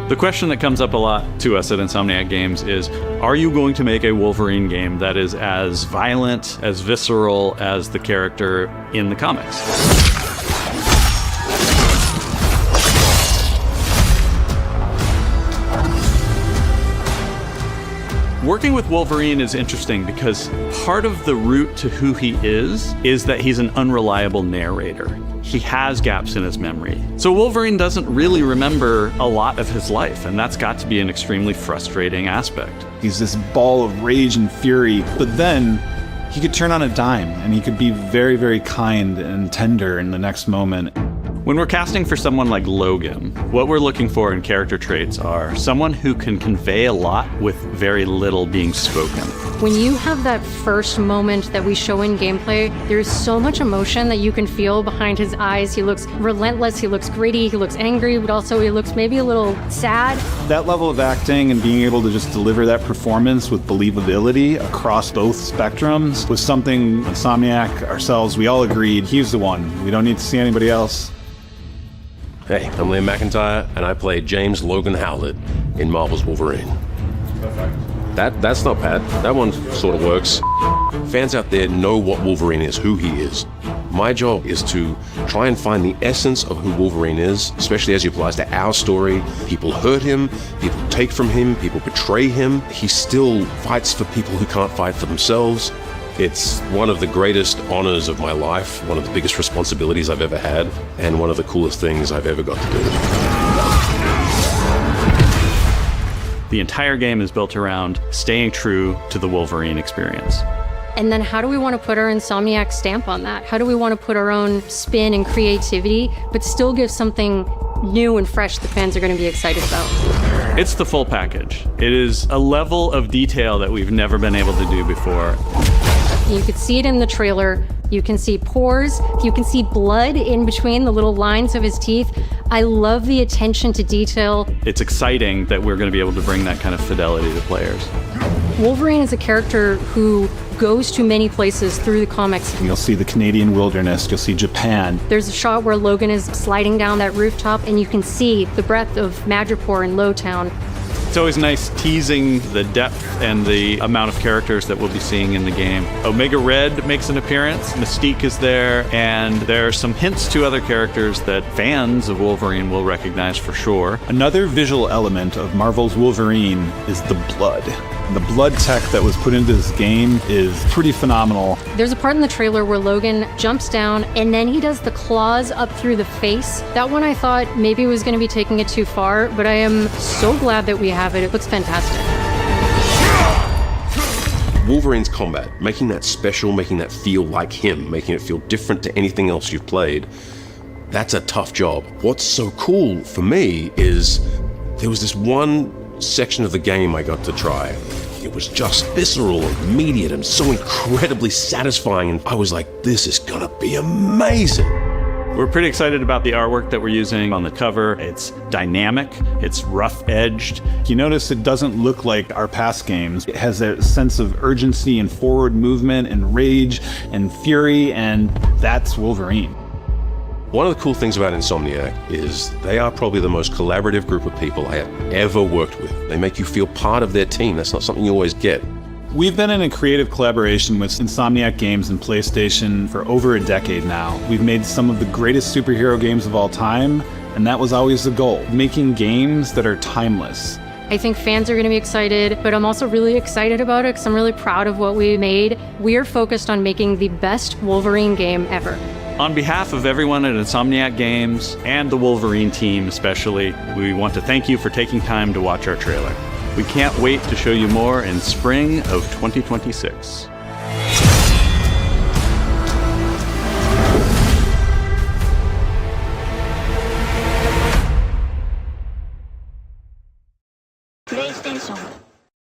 The question that comes up a lot to us at Insomniac Games is, are you going to make a Wolverine game that is as violent, as visceral as the character in the comics? Working with Wolverine is interesting because part of the route to who he is that he's an unreliable narrator. He has gaps in his memory. So Wolverine doesn't really remember a lot of his life, and that's got to be an extremely frustrating aspect. He's this ball of rage and fury, but then he could turn on a dime, and he could be very, very kind and tender in the next moment. When we're casting for someone like Logan, what we're looking for in character traits are someone who can convey a lot with very little being spoken. When you have that first moment that we show in gameplay, there's so much emotion that you can feel behind his eyes. He looks relentless, he looks gritty, he looks angry, but also he looks maybe a little sad. That level of acting and being able to just deliver that performance with believability across both spectrums was something Insomniac, ourselves, we all agreed he's the one. We don't need to see anybody else. Hey, I'm Liam McIntyre, and I play James Logan Howlett in Marvel's Wolverine. That's not bad. That one sort of works. Fans out there know what Wolverine is, who he is. My job is to try and find the essence of who Wolverine is, especially as he applies to our story. People hurt him, people take from him, people betray him. He still fights for people who can't fight for themselves. It's one of the greatest honors of my life, one of the biggest responsibilities I've ever had, and one of the coolest things I've ever got to do. The entire game is built around staying true to the Wolverine experience. And then how do we want to put our Insomniac stamp on that? How do we want to put our own spin and creativity, but still give something new and fresh that fans are going to be excited about? It's the full package. It is a level of detail that we've never been able to do before. You could see it in the trailer. You can see pores. You can see blood in between the little lines of his teeth. I love the attention to detail. It's exciting that we're going to be able to bring that kind of fidelity to players. Wolverine is a character who goes to many places through the comics. You'll see the Canadian wilderness, you'll see Japan. There's a shot where Logan is sliding down that rooftop and you can see the breadth of Madripoor and Lowtown. It's always nice teasing the depth and the amount of characters that we'll be seeing in the game. Omega Red makes an appearance, Mystique is there, and there are some hints to other characters that fans of Wolverine will recognize for sure. Another visual element of Marvel's Wolverine is the blood. The blood tech that was put into this game is pretty phenomenal. There's a part in the trailer where Logan jumps down and then he does the claws up through the face. That one I thought maybe was going to be taking it too far, but I am so glad that we have it. It looks fantastic. Wolverine's combat, making that special, making that feel like him, making it feel different to anything else you've played, that's a tough job. What's so cool for me is there was this one section of the game I got to try. It was just visceral and immediate and so incredibly satisfying, and I was like, this is gonna be amazing. We're pretty excited about the artwork that we're using on the cover. It's dynamic, it's rough-edged. You notice it doesn't look like our past games. It has a sense of urgency and forward movement and rage and fury, and that's Wolverine. One of the cool things about Insomniac is they are probably the most collaborative group of people I have ever worked with. They make you feel part of their team. That's not something you always get. We've been in a creative collaboration with Insomniac Games and PlayStation for over a decade now. We've made some of the greatest superhero games of all time, and that was always the goal, making games that are timeless. I think fans are going to be excited, but I'm also really excited about it because I'm really proud of what we made. We are focused on making the best Wolverine game ever. On behalf of everyone at Insomniac Games and the Wolverine team especially, we want to thank you for taking time to watch our trailer. We can't wait to show you more in spring of 2026.